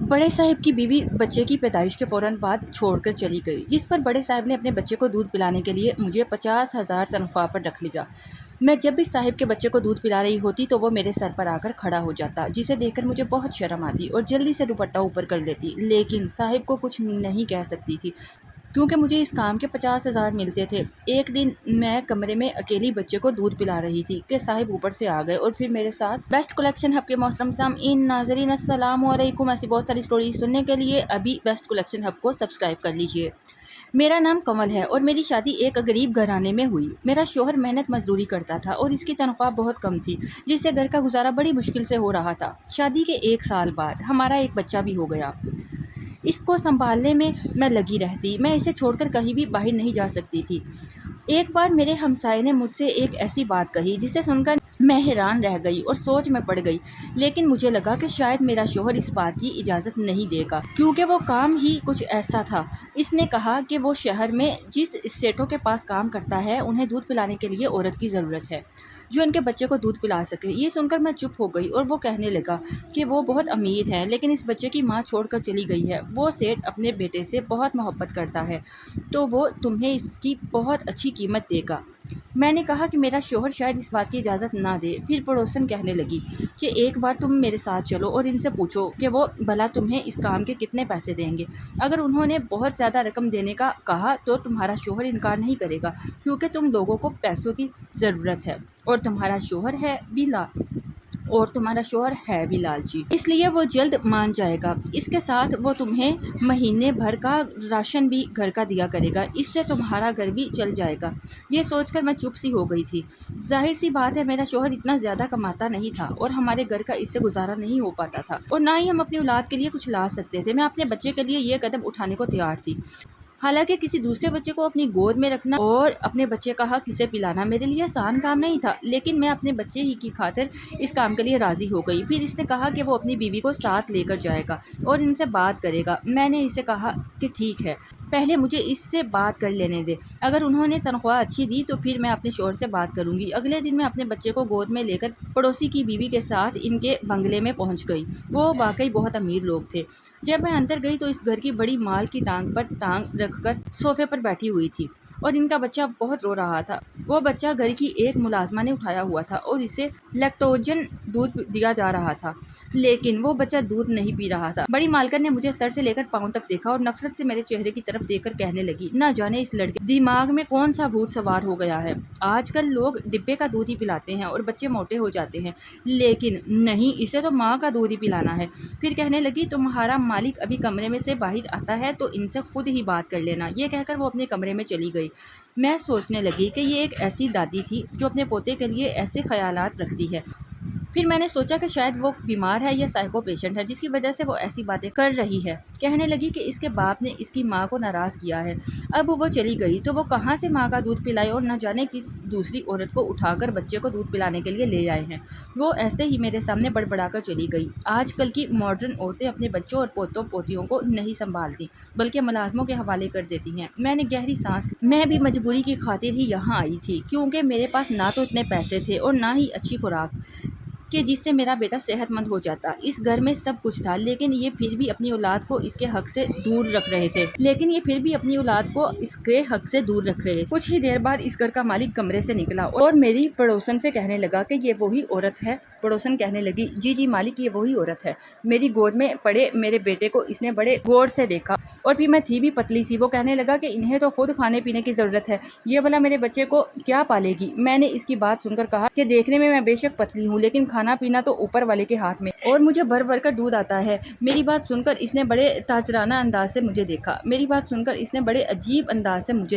बड़े साहब की बीवी बच्चे की पैदाइश के फ़ौरन बाद छोड़कर चली गई, जिस पर बड़े साहब ने अपने बच्चे को दूध पिलाने के लिए मुझे 50,000 तनख्वाह पर रख लिया। मैं जब भी साहब के बच्चे को दूध पिला रही होती तो वो मेरे सर पर आकर खड़ा हो जाता, जिसे देखकर मुझे बहुत शर्म आती और जल्दी से दुपट्टा ऊपर कर लेती, लेकिन साहब को कुछ नहीं कह सकती थी क्योंकि मुझे इस काम के 50,000 मिलते थे। एक दिन मैं कमरे में अकेली बच्चे को दूध पिला रही थी कि साहिब ऊपर से आ गए और फिर मेरे साथ बेस्ट कलेक्शन हब के मोहतरम सामीन नाज़रीन अस्सलाम वालेकुम। ऐसी बहुत सारी स्टोरी सुनने के लिए अभी बेस्ट कलेक्शन हब को सब्सक्राइब कर लीजिए। मेरा नाम कमल है और मेरी शादी एक गरीब घराने में हुई। मेरा शोहर मेहनत मजदूरी करता था और इसकी तनख्वाह बहुत कम थी, जिससे घर का गुजारा बड़ी मुश्किल से हो रहा था। शादी के 1 साल बाद हमारा एक बच्चा भी हो गया। इसको संभालने में मैं लगी रहती, मैं इसे छोड़कर कहीं भी बाहर नहीं जा सकती थी। एक बार मेरे हमसाये ने मुझसे एक ऐसी बात कही जिसे सुनकर मैं हैरान रह गई और सोच में पड़ गई, लेकिन मुझे लगा कि शायद मेरा शोहर इस बात की इजाज़त नहीं देगा क्योंकि वो काम ही कुछ ऐसा था। इसने कहा कि वो शहर में जिस सेठों के पास काम करता है उन्हें दूध पिलाने के लिए औरत की ज़रूरत है जो उनके बच्चे को दूध पिला सके। ये सुनकर मैं चुप हो गई और वो कहने लगा कि वो बहुत अमीर है लेकिन इस बच्चे की माँ छोड़कर चली गई है। वो सेठ अपने बेटे से बहुत मोहब्बत करता है तो वो तुम्हें इसकी बहुत अच्छी कीमत देगा। मैंने कहा कि मेरा शोहर शायद इस बात की इजाज़त ना दे। फिर पड़ोसन कहने लगी कि एक बार तुम मेरे साथ चलो और इनसे पूछो कि वो भला तुम्हें इस काम के कितने पैसे देंगे। अगर उन्होंने बहुत ज़्यादा रकम देने का कहा तो तुम्हारा शोहर इनकार नहीं करेगा क्योंकि तुम लोगों को पैसों की ज़रूरत है और तुम्हारा शोहर है भी लालची, इसलिए वो जल्द मान जाएगा। इसके साथ वो तुम्हें महीने भर का राशन भी घर का दिया करेगा, इससे तुम्हारा घर भी चल जाएगा। ये सोचकर मैं चुप सी हो गई थी। जाहिर सी बात है मेरा शोहर इतना ज़्यादा कमाता नहीं था और हमारे घर का इससे गुजारा नहीं हो पाता था और ना ही हम अपनी औलाद के लिए कुछ ला सकते थे। मैं अपने बच्चे के लिए ये कदम उठाने को तैयार थी। हालांकि किसी दूसरे बच्चे को अपनी गोद में रखना और अपने बच्चे का हक इसे पिलाना मेरे लिए आसान काम नहीं था, लेकिन मैं अपने बच्चे ही की खातिर इस काम के लिए राज़ी हो गई। फिर इसने कहा कि वो अपनी बीवी को साथ लेकर जाएगा और इनसे बात करेगा। मैंने इसे कहा कि ठीक है, पहले मुझे इससे बात कर लेने दे। अगर उन्होंने तनख्वाह अच्छी दी तो फिर मैं अपने शोहर से बात करूंगी। अगले दिन मैं अपने बच्चे को गोद में लेकर पड़ोसी की बीवी के साथ इनके बंगले में पहुंच गई। वो वाकई बहुत अमीर लोग थे। जब मैं अंदर गई तो इस घर की बड़ी माल की टांग पर टांग रखकर सोफे पर बैठी हुई थी और इनका बच्चा बहुत रो रहा था। वो बच्चा घर की एक मुलाजमा ने उठाया हुआ था और इसे लैक्टोजन दूध दिया जा रहा था, लेकिन वो बच्चा दूध नहीं पी रहा था। बड़ी मालकन ने मुझे सर से लेकर पांव तक देखा और नफरत से मेरे चेहरे की तरफ देखकर कहने लगी, ना जाने इस लड़के दिमाग में कौन सा भूत सवार हो गया है। आजकल लोग डिब्बे का दूध ही पिलाते हैं और बच्चे मोटे हो जाते हैं, लेकिन नहीं, इसे तो माँ का दूध ही पिलाना है। फिर कहने लगी, तुम्हारा मालिक अभी कमरे में से बाहर आता है तो इनसे खुद ही बात कर लेना। ये कहकर वो अपने कमरे में चली गई। मैं सोचने लगी कि ये एक ऐसी दादी थी जो अपने पोते के लिए ऐसे ख्यालात रखती है। फिर मैंने सोचा कि शायद वो बीमार है या साइको पेशेंट है जिसकी वजह से वो ऐसी बातें कर रही है। कहने लगी कि इसके बाप ने इसकी माँ को नाराज़ किया है। अब वो चली गई तो वो कहाँ से माँ का दूध पिलाए और न जाने किस दूसरी औरत को उठाकर बच्चे को दूध पिलाने के लिए ले आए हैं। वो ऐसे ही मेरे सामने बड़बड़ाकर चली गई। आजकल की मॉडर्न औरतें अपने बच्चों और पोतों पोतियों को नहीं संभालती बल्कि मुलाजमों के हवाले कर देती हैं। मैंने गहरी सांस ली। मैं भी मजबूरी की खातिर ही यहाँ आई थी क्योंकि मेरे पास ना तो इतने पैसे थे और ना ही अच्छी खुराक कि जिससे मेरा बेटा सेहतमंद हो जाता। इस घर में सब कुछ था, लेकिन ये फिर भी अपनी औलाद को इसके हक से दूर रख रहे थे। कुछ ही देर बाद इस घर का मालिक कमरे से निकला और मेरी पड़ोसन से कहने लगा कि ये वही औरत है। पड़ोसन कहने लगी, जी जी मालिक, ये वही औरत है। मेरी गोद में पड़े मेरे बेटे को इसने बड़े गौर से देखा और फिर मैं थी भी पतली सी। वो कहने लगा कि इन्हें तो खुद खाने पीने की ज़रूरत है, ये भला मेरे बच्चे को क्या पालेगी। मैंने इसकी बात सुनकर कहा कि देखने में मैं बेशक पतली हूँ लेकिन खाना पीना तो ऊपर वाले के हाथ में और मुझे भर भर कर दूध आता है। मेरी बात सुनकर इसने बड़े ताजराना अंदाज से मुझे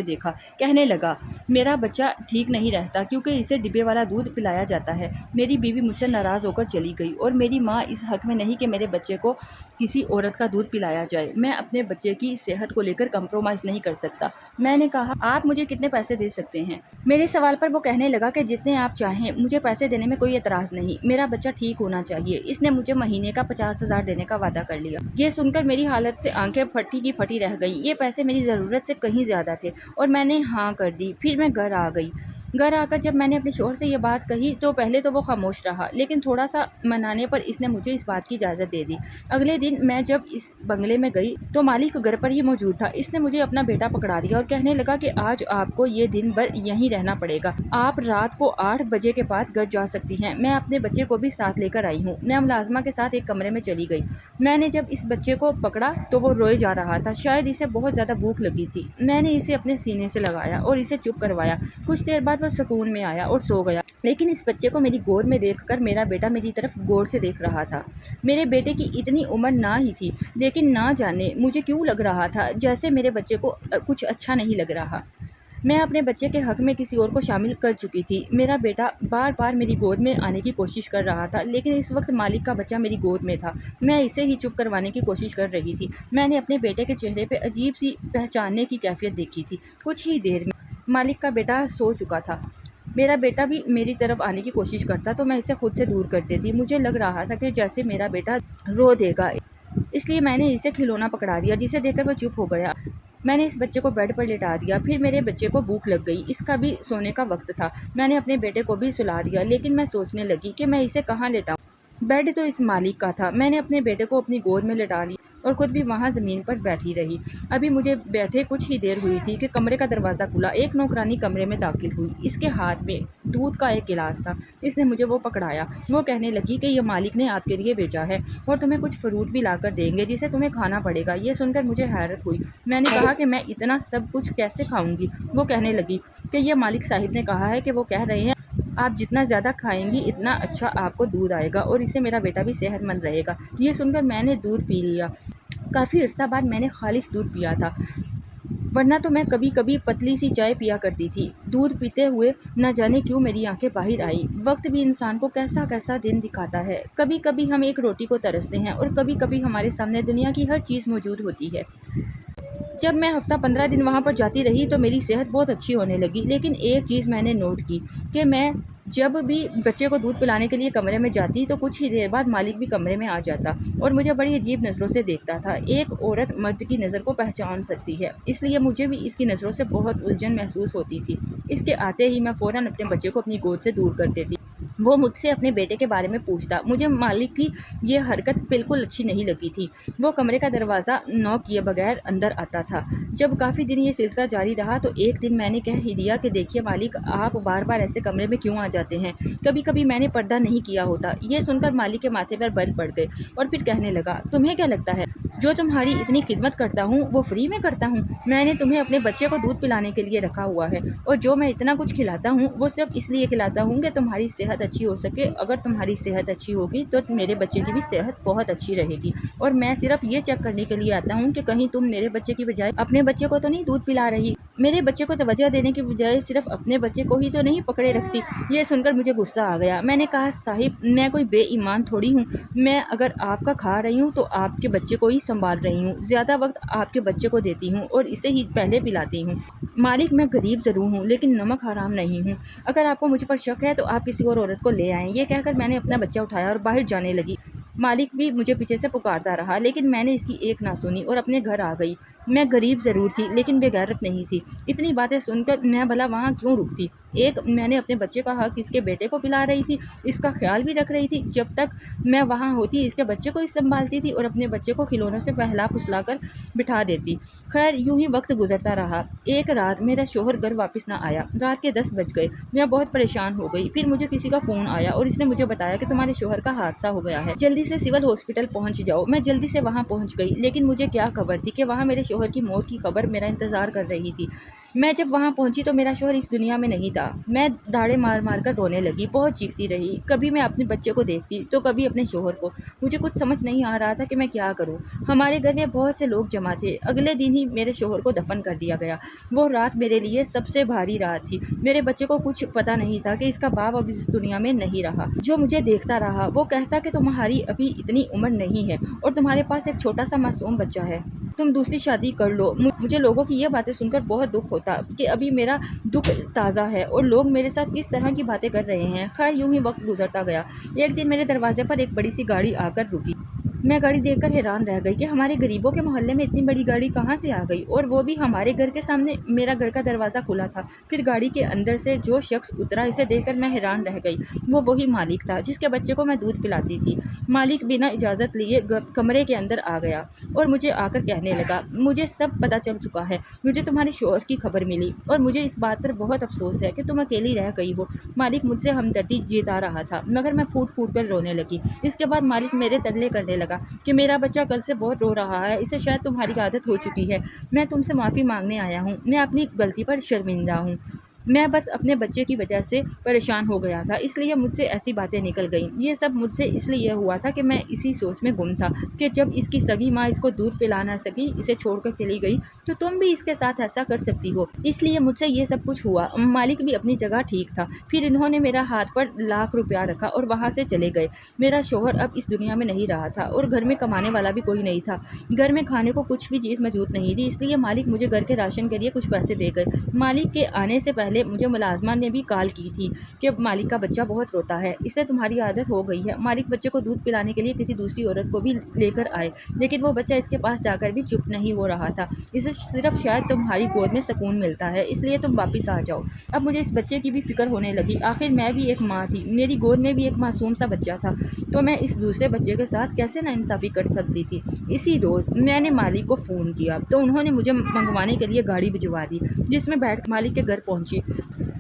देखा। कहने लगा, मेरा बच्चा ठीक नहीं रहता क्योंकि इसे डिब्बे वाला दूध पिलाया जाता है। मेरी बीवी मुझसे नाराज़ होकर चली गई और मेरी माँ इस हक में नहीं कि मेरे बच्चे को किसी औरत का दूध पिलाया जाए। मैं अपने बच्चे की सेहत को लेकर कंप्रोमाइज़ नहीं कर सकता। मैंने कहा, आप मुझे कितने पैसे दे सकते हैं। मेरे सवाल पर वो कहने लगा कि जितने आप चाहें, मुझे पैसे देने में कोई एतराज़ नहीं, मेरा बच्चा ठीक होना चाहिए। इसने मुझे महीने का 50,000 देने का वादा कर लिया। ये सुनकर मेरी हालत से आंखें फटी की फटी रह गई। ये पैसे मेरी ज़रूरत से कहीं ज़्यादा थे और मैंने हाँ कर दी। फिर मैं घर आ गई। گھر آ کر جب میں نے اپنے شوہر سے یہ بات کہی تو پہلے تو وہ خاموش رہا، لیکن تھوڑا سا منانے پر اس نے مجھے اس بات کی اجازت دے دی۔ اگلے دن میں جب اس بنگلے میں گئی تو مالک گھر پر ہی موجود تھا۔ اس نے مجھے اپنا بیٹا پکڑا دیا اور کہنے لگا کہ آج آپ کو یہ دن بھر یہیں رہنا پڑے گا، آپ رات کو 8 بجے کے بعد گھر جا سکتی ہیں۔ میں اپنے بچے کو بھی ساتھ لے کر آئی ہوں۔ میں ملازمہ کے ساتھ ایک کمرے میں چلی گئی۔ میں نے جب اس بچے کو پکڑا تو وہ روئے جا رہا تھا، شاید اسے بہت زیادہ بھوک لگی تھی۔ میں نے اسے اپنے سینے سے لگایا اور اسے چپ کروایا۔ کچھ دیر بعد وہ سکون میں آیا اور سو گیا، لیکن اس بچے کو میری گود میں دیکھ کر میرا بیٹا میری طرف غور سے دیکھ رہا تھا۔ میرے بیٹے کی اتنی عمر نہ ہی تھی، لیکن نہ جانے مجھے کیوں لگ رہا تھا جیسے میرے بچے کو کچھ اچھا نہیں لگ رہا۔ میں اپنے بچے کے حق میں کسی اور کو شامل کر چکی تھی۔ میرا بیٹا بار بار میری گود میں آنے کی کوشش کر رہا تھا، لیکن اس وقت مالک کا بچہ میری گود میں تھا۔ میں اسے ہی چپ کروانے کی کوشش کر رہی تھی۔ میں نے اپنے بیٹے کے چہرے پہ عجیب سی پہچاننے کی کیفیت دیکھی تھی۔ کچھ ہی دیر میں مالک کا بیٹا سو چکا تھا۔ میرا بیٹا بھی میری طرف آنے کی کوشش کرتا تو میں اسے خود سے دور کر دیتی۔ مجھے لگ رہا تھا کہ جیسے میرا بیٹا رو دے گا، اس لیے میں نے اسے کھلونا پکڑا دیا، جسے دیکھ کر وہ چپ ہو گیا۔ میں نے اس بچے کو بیڈ پر لٹا دیا۔ پھر میرے بچے کو بھوک لگ گئی، اس کا بھی سونے کا وقت تھا۔ میں نے اپنے بیٹے کو بھی سلا دیا، لیکن میں سوچنے لگی کہ میں اسے کہاں لٹاؤں۔ بیڈ تو اس مالک کا تھا۔ میں نے اپنے بیٹے کو اپنی گود میں لٹا لی اور خود بھی وہاں زمین پر بیٹھی رہی۔ ابھی مجھے بیٹھے کچھ ہی دیر ہوئی تھی کہ کمرے کا دروازہ کھلا۔ ایک نوکرانی کمرے میں داخل ہوئی۔ اس کے ہاتھ میں دودھ کا ایک گلاس تھا۔ اس نے مجھے وہ پکڑایا۔ وہ کہنے لگی کہ یہ مالک نے آپ کے لیے بھیجا ہے اور تمہیں کچھ فروٹ بھی لا کر دیں گے جسے تمہیں کھانا پڑے گا۔ یہ سن کر مجھے حیرت ہوئی۔ میں نے کہا کہ میں اتنا سب کچھ کیسے کھاؤں گی؟ وہ کہنے لگی کہ یہ مالک صاحب نے کہا ہے کہ وہ کہہ رہے ہیں آپ جتنا زیادہ کھائیں گی اتنا اچھا آپ کو دودھ آئے گا اور اس سے میرا بیٹا بھی صحت مند رہے گا۔ یہ سن کر میں نے دودھ پی لیا۔ کافی عرصہ بعد میں نے خالص دودھ پیا تھا، ورنہ تو میں کبھی کبھی پتلی سی چائے پیا کرتی تھی۔ دودھ پیتے ہوئے نہ جانے کیوں میری آنکھیں باہر آئی۔ وقت بھی انسان کو کیسا کیسا دن دکھاتا ہے۔ کبھی کبھی ہم ایک روٹی کو ترستے ہیں اور کبھی کبھی ہمارے سامنے دنیا کی ہر چیز موجود ہوتی ہے۔ جب میں ہفتہ 15 دن وہاں پر جاتی رہی تو میری صحت بہت اچھی ہونے لگی، لیکن ایک چیز میں نے نوٹ کی کہ میں جب بھی بچے کو دودھ پلانے کے لیے کمرے میں جاتی تو کچھ ہی دیر بعد مالک بھی کمرے میں آ جاتا اور مجھے بڑی عجیب نظروں سے دیکھتا تھا۔ ایک عورت مرد کی نظر کو پہچان سکتی ہے، اس لیے مجھے بھی اس کی نظروں سے بہت الجھن محسوس ہوتی تھی۔ اس کے آتے ہی میں فوراً اپنے بچے کو اپنی گود سے دور کر دیتی۔ وہ مجھ سے اپنے بیٹے کے بارے میں پوچھتا۔ مجھے مالک کی یہ حرکت بالکل اچھی نہیں لگی تھی۔ وہ کمرے کا دروازہ نوک کیے بغیر اندر آتا تھا۔ جب کافی دن یہ سلسلہ جاری رہا تو ایک دن میں نے کہہ ہی دیا کہ دیکھیے مالک، آپ بار بار ایسے کمرے میں کیوں آ جاتے ہیں؟ کبھی کبھی میں نے پردہ نہیں کیا ہوتا۔ یہ سن کر مالک کے ماتھے پر بل پڑ گئے اور پھر کہنے لگا، تمہیں کیا لگتا ہے جو تمہاری اتنی خدمت کرتا ہوں وہ فری میں کرتا ہوں؟ میں نے تمہیں اپنے بچے کو دودھ پلانے کے لیے رکھا ہوا ہے اور جو میں اتنا کچھ کھلاتا ہوں وہ صرف اس لیے کھلاتا ہوں کہ تمہاری صحت اچھی ہو سکے۔ اگر تمہاری صحت اچھی ہوگی تو میرے بچے کی بھی صحت بہت اچھی رہے گی، اور میں صرف یہ چیک کرنے کے لیے آتا ہوں کہ کہیں تم میرے بچے کی بجائے اپنے بچے کو تو نہیں دودھ پلا رہی، میرے بچے کو توجہ دینے کی بجائے صرف اپنے بچے کو ہی تو نہیں پکڑے رکھتی۔ یہ سن کر مجھے غصہ آ گیا۔ میں نے کہا، صاحب میں کوئی بے ایمان تھوڑی ہوں، میں اگر آپ کا کھا رہی ہوں تو آپ کے بچے کو ہی سنبھال رہی ہوں، زیادہ وقت آپ کے بچے کو دیتی ہوں اور اسے ہی پہلے پلاتی ہوں۔ مالک، میں غریب ضرور ہوں لیکن نمک حرام نہیں ہوں، اگر آپ کو مجھ پر شک ہے تو آپ کسی اور عورت کو لے آئیں۔ یہ کہہ کر میں نے اپنا بچہ اٹھایا اور باہر جانے لگی۔ مالک بھی مجھے پیچھے سے پکارتا رہا، لیکن میں نے اس کی ایک نہ سنی اور اپنے گھر آ گئی۔ میں غریب ضرور تھی لیکن بے غیرت نہیں تھی۔ اتنی باتیں سن کر میں بھلا وہاں کیوں رکتی؟ ایک، میں نے اپنے بچے کا حق اس کے بیٹے کو پلا رہی تھی، اس کا خیال بھی رکھ رہی تھی، جب تک میں وہاں ہوتی اس کے بچے کو ہی سنبھالتی تھی اور اپنے بچے کو کھلونوں سے بہلا پھسلا کر بٹھا دیتی۔ خیر یوں ہی وقت گزرتا رہا۔ ایک رات میرا شوہر گھر واپس نہ آیا۔ رات کے 10 بج گئے۔ میں بہت پریشان ہو گئی۔ پھر مجھے کسی کا فون آیا اور اس نے مجھے بتایا کہ تمہارے شوہر کا حادثہ ہو گیا ہے، جلدی سے سول ہاسپٹل پہنچ جاؤ۔ میں جلدی سے وہاں پہنچ گئی، لیکن مجھے کیا خبر تھی کہ وہاں میرے شوہر کی موت کی خبر میرا انتظار کر رہی تھی۔ میں جب وہاں پہنچی تو میرا شوہر اس دنیا میں نہیں تھا۔ میں دھاڑے مار مار کر رونے لگی، بہت چیختی رہی۔ کبھی میں اپنے بچے کو دیکھتی تو کبھی اپنے شوہر کو۔ مجھے کچھ سمجھ نہیں آ رہا تھا کہ میں کیا کروں۔ ہمارے گھر میں بہت سے لوگ جمع تھے۔ اگلے دن ہی میرے شوہر کو دفن کر دیا گیا۔ وہ رات میرے لیے سب سے بھاری رات تھی۔ میرے بچے کو کچھ پتہ نہیں تھا کہ اس کا باپ اب اس دنیا میں نہیں رہا۔ جو مجھے دیکھتا رہا وہ کہتا کہ تمہاری ابھی اتنی عمر نہیں ہے اور تمہارے پاس ایک چھوٹا سا معصوم بچہ ہے، تم دوسری شادی کر لو۔ مجھے لوگوں کی یہ باتیں سن کر بہت دکھ ہوتا کہ ابھی میرا دکھ تازہ ہے اور لوگ میرے ساتھ کس طرح کی باتیں کر رہے ہیں۔ خیر یوں ہی وقت گزرتا گیا۔ ایک دن میرے دروازے پر ایک بڑی سی گاڑی آ کر رکی۔ मैं गाड़ी देखकर हैरान रह गई कि हमारे गरीबों के मोहल्ले में इतनी बड़ी गाड़ी कहाँ से आ गई, और वो भी हमारे घर के सामने। मेरा घर का दरवाज़ा खुला था। फिर गाड़ी के अंदर से जो शख्स उतरा, इसे देखकर मैं हैरान रह गई। वो वही मालिक था जिसके बच्चे को मैं दूध पिलाती थी। मालिक बिना इजाज़त लिए कमरे के अंदर आ गया और मुझे आकर कहने लगा, मुझे सब पता चल चुका है। मुझे तुम्हारे शौहर की खबर मिली और मुझे इस बात पर बहुत अफसोस है कि तुम अकेली रह गई हो। मालिक मुझसे हमदर्दी जता रहा था, मगर मैं फूट फूट कर रोने लगी। इसके बाद मालिक मेरे तरले करने लगा कि मेरा बच्चा कल से बहुत रो रहा है, इसे शायद तुम्हारी आदत हो चुकी है। मैं तुमसे माफ़ी मांगने आया हूँ। मैं अपनी गलती पर शर्मिंदा हूँ। मैं बस अपने बच्चे की वजह से परेशान हो गया था, इसलिए मुझसे ऐसी बातें निकल गईं। ये सब मुझसे इसलिए हुआ था कि मैं इसी सोच में गुम था कि जब इसकी सगी माँ इसको दूध पिला ना सकी, इसे छोड़कर चली गई, तो तुम भी इसके साथ ऐसा कर सकती हो। इसलिए मुझसे ये सब कुछ हुआ। मालिक भी अपनी जगह ठीक था। फिर इन्होंने मेरा हाथ पर लाख रुपया रखा और वहाँ से चले गए। मेरा शौहर अब इस दुनिया में नहीं रहा था और घर में कमाने वाला भी कोई नहीं था। घर में खाने को कुछ भी चीज़ मौजूद नहीं थी, इसलिए मालिक मुझे घर के राशन के लिए कुछ पैसे दे गए। मालिक के आने से पहले मुझे मुलाजमा ने भी कॉल की थी कि मालिक का बच्चा बहुत रोता है, इसे तुम्हारी आदत हो गई है। मालिक बच्चे को दूध पिलाने के लिए किसी दूसरी औरत को भी लेकर आए, लेकिन वो बच्चा इसके पास जाकर भी चुप नहीं हो रहा था। इसे सिर्फ शायद तुम्हारी गोद में सुकून मिलता है, इसलिए तुम वापस आ जाओ। अब मुझे इस बच्चे की भी फिक्र होने लगी। आखिर मैं भी एक माँ थी, मेरी गोद में भी एक मासूम सा बच्चा था, तो मैं इस दूसरे बच्चे के साथ कैसे नाइंसाफ़ी कर सकती थी। इसी रोज़ मैंने मालिक को फ़ोन किया तो उन्होंने मुझे मंगवाने के लिए गाड़ी भिजवा दी, जिसमें बैठ मालिक के घर पहुंची।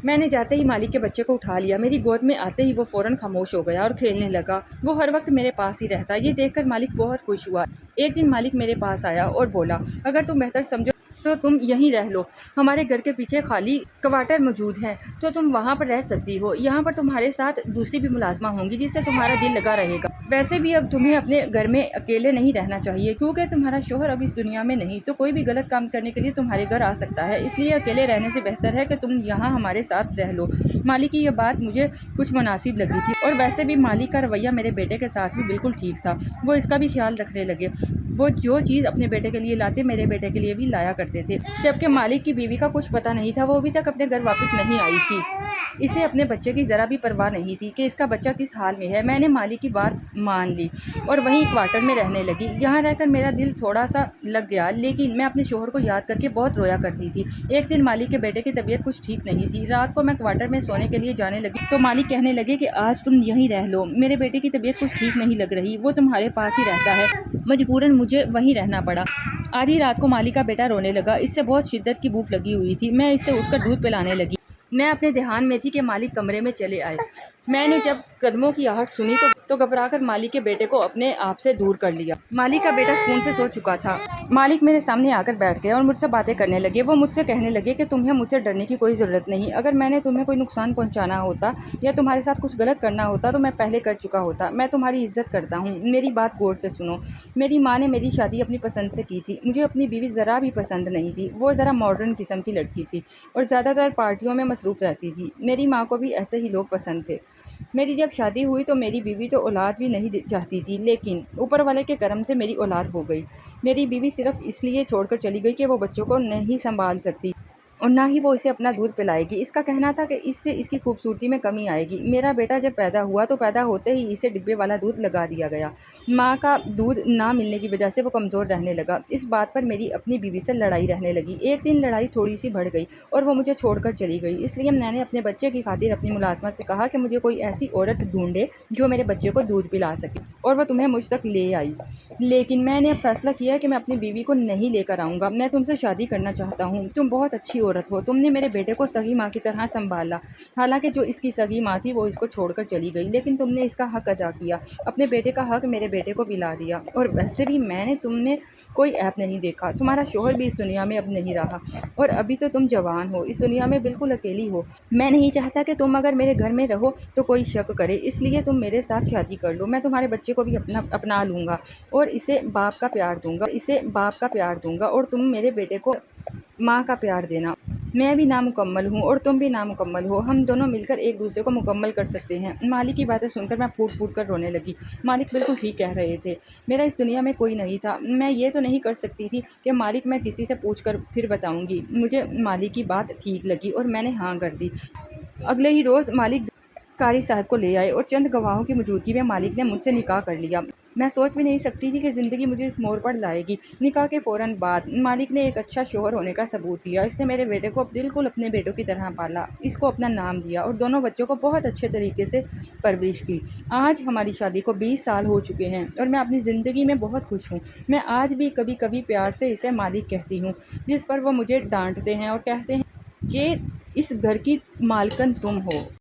मैंने जाते ही मालिक के बच्चे को उठा लिया। मेरी गोद में आते ही वो फ़ौरन खामोश हो गया और खेलने लगा। वो हर वक्त मेरे पास ही रहता। ये देखकर मालिक बहुत खुश हुआ। एक दिन मालिक मेरे पास आया और बोला, अगर तुम बेहतर समझो तो तुम यहीं रह लो। हमारे घर के पीछे खाली क्वार्टर मौजूद है, तो तुम वहाँ पर रह सकती हो। यहाँ पर तुम्हारे साथ दूसरी भी मुलाजमा होंगी, जिससे तुम्हारा दिल लगा रहेगा। वैसे भी अब तुम्हें अपने घर में अकेले नहीं रहना चाहिए, क्योंकि तुम्हारा शौहर अब इस दुनिया में नहीं, तो कोई भी गलत काम करने के लिए तुम्हारे घर आ सकता है। इसलिए अकेले रहने से बेहतर है कि तुम यहाँ हमारे साथ रह लो। मालिक की यह बात मुझे कुछ मुनासिब लगी थी, और वैसे भी मालिक का रवैया मेरे बेटे के साथ भी बिल्कुल ठीक था। वो इसका भी ख्याल रखने लगे। वो जो चीज़ अपने बेटे के लिए लाते, मेरे बेटे के लिए भी लाया करते थे। जबकि मालिक की बीवी का कुछ पता नहीं था, वो अभी तक अपने घर वापस नहीं आई थी। इसे अपने बच्चे की ज़रा भी परवाह नहीं थी कि इसका बच्चा किस हाल में है। मैंने मालिक की बात मान ली और वहीं क्वार्टर में रहने लगी। यहाँ रहकर मेरा दिल थोड़ा सा लग गया, लेकिन मैं अपने शौहर को याद करके बहुत रोया करती थी। एक दिन मालिक के बेटे की तबीयत कुछ ठीक नहीं थी। रात को मैं क्वार्टर में सोने के लिए जाने लगी तो मालिक कहने लगे कि आज तुम यहीं रह लो। मेरे बेटे की तबीयत कुछ ठीक नहीं लग रही, वो तुम्हारे पास ही रहता है। मजबूरन मुझे वहीं रहना पड़ा। आधी रात को मालिक का बेटा रोने लगा। इससे बहुत शिद्दत की भूख लगी हुई थी। मैं इससे उठकर दूध पिलाने लगी। मैं अपने ध्यान में थी कि मालिक कमरे में चले आए। मैंने जब कदमों की आहट सुनी तो घबराकर मालिक के बेटे को अपने आप से दूर कर लिया। मालिक का बेटा सुकून से सो चुका था। मालिक मेरे सामने आकर बैठ गए और मुझसे बातें करने लगे। वो मुझसे कहने लगे कि तुम्हें मुझसे डरने की कोई ज़रूरत नहीं। अगर मैंने तुम्हें कोई नुकसान पहुंचाना होता या तुम्हारे साथ कुछ गलत करना होता तो मैं पहले कर चुका होता। मैं तुम्हारी इज्जत करता हूँ। मेरी बात गौर से सुनो। मेरी माँ ने मेरी शादी अपनी पसंद से की थी। मुझे अपनी बीवी ज़रा भी पसंद नहीं थी। वो ज़रा मॉडर्न किस्म की लड़की थी और ज़्यादातर पार्टियों में मसरूफ़ रहती थी। मेरी माँ को भी ऐसे ही लोग पसंद थे। मेरी जब शादी हुई तो मेरी बीवी तो औलाद भी नहीं चाहती थी, लेकिन ऊपर वाले के करम से मेरी औलाद हो गई। मेरी बीवी सिर्फ इसलिए छोड़कर चली गई कि वो बच्चों को नहीं संभाल सकती और ना ही वो इसे अपना दूध पिलाएगी। इसका कहना था कि इससे इसकी खूबसूरती में कमी आएगी। मेरा बेटा जब पैदा हुआ तो पैदा होते ही इसे डिब्बे वाला दूध लगा दिया गया। माँ का दूध ना मिलने की वजह से वो कमज़ोर रहने लगा। इस बात पर मेरी अपनी बीवी से लड़ाई रहने लगी। एक दिन लड़ाई थोड़ी सी बढ़ गई और वो मुझे छोड़कर चली गई। इसलिए मैंने अपने बच्चे की खातिर अपनी मुलाजमा से कहा कि मुझे कोई ऐसी औरत ढूंढे जो मेरे बच्चे को दूध पिला सके, और वह तुम्हें मुझ तक ले आई। लेकिन मैंने अब फैसला किया कि मैं अपनी बीवी को नहीं लेकर आऊँगा। मैं तुमसे शादी करना चाहता हूँ। तुम बहुत अच्छी औरत हो। तुमने मेरे बेटे को सगी माँ की तरह संभाला। हालांकि जो इसकी सगी माँ थी वो इसको छोड़कर चली गई, लेकिन तुमने इसका हक अदा किया। अपने बेटे का हक मेरे बेटे को पिला दिया। और वैसे भी मैंने तुमने कोई ऐप नहीं देखा। तुम्हारा शौहर भी इस दुनिया में अब नहीं रहा और अभी तो तुम जवान हो, इस दुनिया में बिल्कुल अकेली हो। मैं नहीं चाहता कि तुम अगर मेरे घर में रहो तो कोई शक करे, इसलिए तुम मेरे साथ शादी कर लो। मैं तुम्हारे बच्चे को भी अपना लूँगा और इसे बाप का प्यार दूंगा और तुम मेरे बेटे को माँ का प्यार देना। मैं भी नामुकम्मल हूँ और तुम भी नामुकम्मल हो। हम दोनों मिलकर एक दूसरे को मुकम्मल कर सकते हैं। मालिक की बातें सुनकर मैं फूट फूट कर रोने लगी। मालिक बिल्कुल ठीक कह रहे थे। मेरा इस दुनिया में कोई नहीं था। मैं ये तो नहीं कर सकती थी कि मालिक मैं किसी से पूछ कर फिर बताऊँगी। मुझे मालिक की बात ठीक लगी और मैंने हाँ कर दी। अगले ही रोज़ मालिक कारी साहब को ले आए और चंद गवाहों की मौजूदगी में मालिक ने मुझसे निकाह कर लिया। میں سوچ بھی نہیں سکتی تھی کہ زندگی مجھے اس موڑ پر لائے گی۔ نکاح کے فوراً بعد مالک نے ایک اچھا شوہر ہونے کا ثبوت دیا۔ اس نے میرے بیٹے کو بالکل اپنے بیٹوں کی طرح پالا، اس کو اپنا نام دیا اور دونوں بچوں کو بہت اچھے طریقے سے پرورش کی۔ آج ہماری شادی کو 20 سال ہو چکے ہیں اور میں اپنی زندگی میں بہت خوش ہوں۔ میں آج بھی کبھی کبھی پیار سے اسے مالک کہتی ہوں، جس پر وہ مجھے ڈانٹتے ہیں اور کہتے ہیں کہ اس گھر کی مالکن تم ہو۔